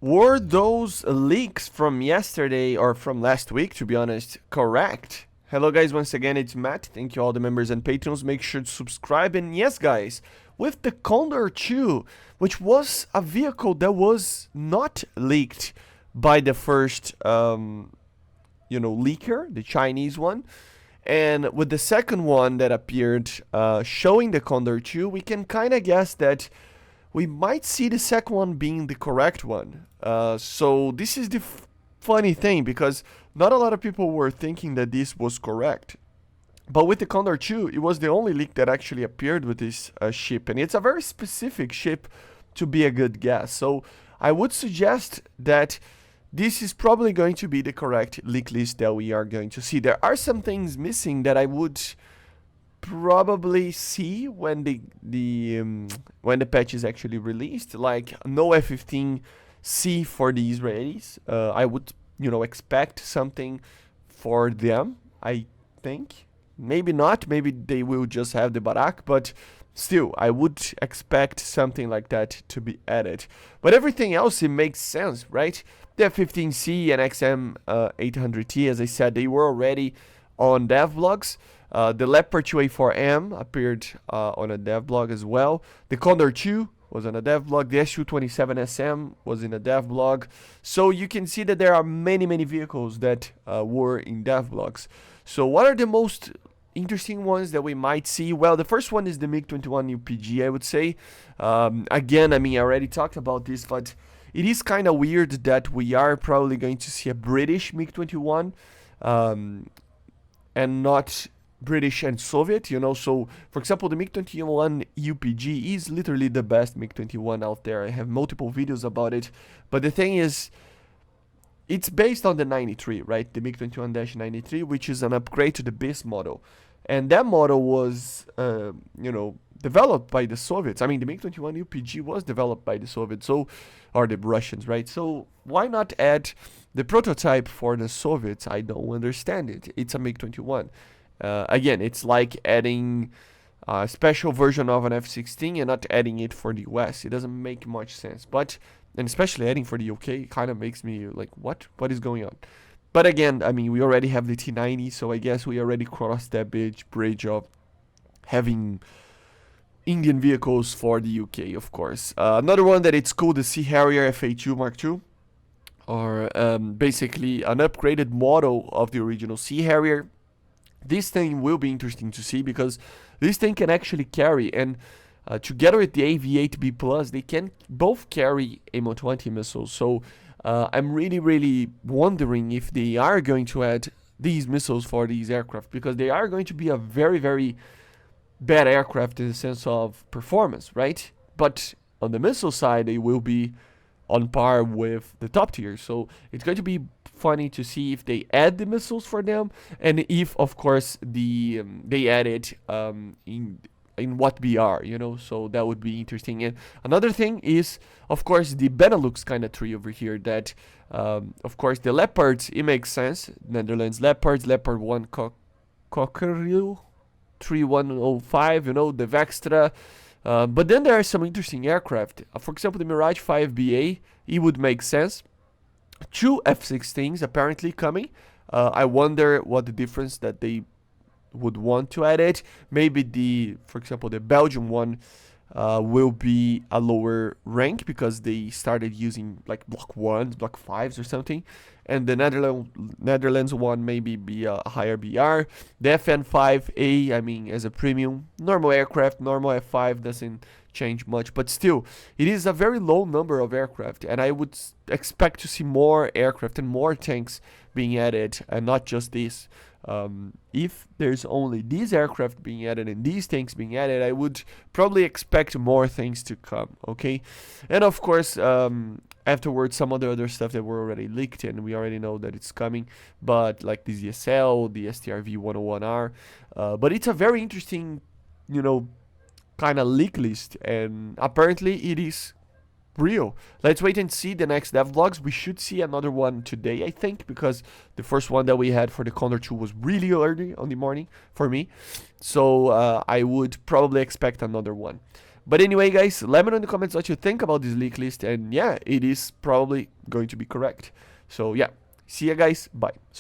Were those leaks from yesterday or from last week, to be honest, correct? Hello guys, once again it's Matt. Thank you all the members and patrons. Make sure to subscribe. And yes guys, with the Condor 2, which was a vehicle that was not leaked by the first leaker, the Chinese one, and with the second one that appeared showing the Condor 2, we can kind of guess that we might see the second one being the correct one. So this is the funny thing, because not a lot of people were thinking that this was correct. But with the Condor 2, it was the only leak that actually appeared with this ship. And it's a very specific ship to be a good guess. So I would suggest that this is probably going to be the correct leak list that we are going to see. There are some things missing that I would probably see when the patch is actually released, like no F-15C for the Israelis. I would expect something for them, I think. Maybe not, maybe they will just have the MatAWG, but still, I would expect something like that to be added. But everything else, it makes sense, right? The F-15C and XM800T, as I said, they were already on devlogs. The Leopard 2A4M appeared on a devlog as well. The Condor 2 was on a devlog. The Su-27SM was in a devlog. So you can see that there are many vehicles that were in devlogs. So what are the most interesting ones that we might see? Well, the first one is the Mig-21 UPG, I would say. Again, I mean, I already talked about this, but it is kind of weird that we are probably going to see a British MiG-21 and not British and Soviet, So, for example, the Mig-21 UPG is literally the best MiG-21 out there. I have multiple videos about it. But the thing is, it's based on the 93, right? The Mig-21-93, which is an upgrade to the base model. And that model was, developed by the Soviets. I mean, the Mig-21 UPG was developed by the Soviets, or the Russians, right? So why not add the prototype for the Soviets? I don't understand it. It's a MiG-21. Again, it's like adding a special version of an F-16 and not adding it for the US. It doesn't make much sense. And especially adding for the UK kind of makes me like, what is going on? But again, I mean, we already have the T-90, so I guess we already crossed that bridge of having Indian vehicles for the UK, of course. Another one that it's cool, the Harrier FA2 Mark II, or basically an upgraded model of the original Harrier. This thing will be interesting to see, because this thing can actually carry, and together with the AV-8B Plus, they can both carry AIM-120 missiles. So I'm really wondering if they are going to add these missiles for these aircraft, because they are going to be a very bad aircraft in the sense of performance, right? But on the missile side, they will be on par with the top tier. So it's going to be funny to see if they add the missiles for them, and if, of course, they add it in what BR, so that would be interesting. And another thing is, of course, the Benelux kind of tree over here, that of course the Leopards, it makes sense. Netherlands Leopards, Leopard 1 qualquer 3105, the Vextra. But then there are some interesting aircraft. For example, the Mirage 5BA, it would make sense. 2 F-16s apparently coming. I wonder what the difference that they would want to add it. Maybe for example, the Belgium one will be a lower rank, because they started using like Block 1s, Block 5s or something. And the Netherlands one maybe be a higher BR. The FN5A, I mean, as a premium, normal aircraft, normal F5 doesn't change much, but still, it is a very low number of aircraft, and I would expect to see more aircraft and more tanks being added, and not just this. If there's only these aircraft being added and these tanks being added, I would probably expect more things to come, okay? And of course, afterwards, some of the other stuff that were already leaked, and we already know that it's coming, but like the ZSL, the STRV-101R, but it's a very interesting, kind of leak list, and apparently it is real. Let's wait and see the next devlogs. We should see another one today, I think, because the first one that we had for the Condor 2 was really early on the morning for me. So I would probably expect another one. But anyway, guys, let me know in the comments what you think about this leak list, and yeah, it is probably going to be correct. So yeah, see ya guys, bye.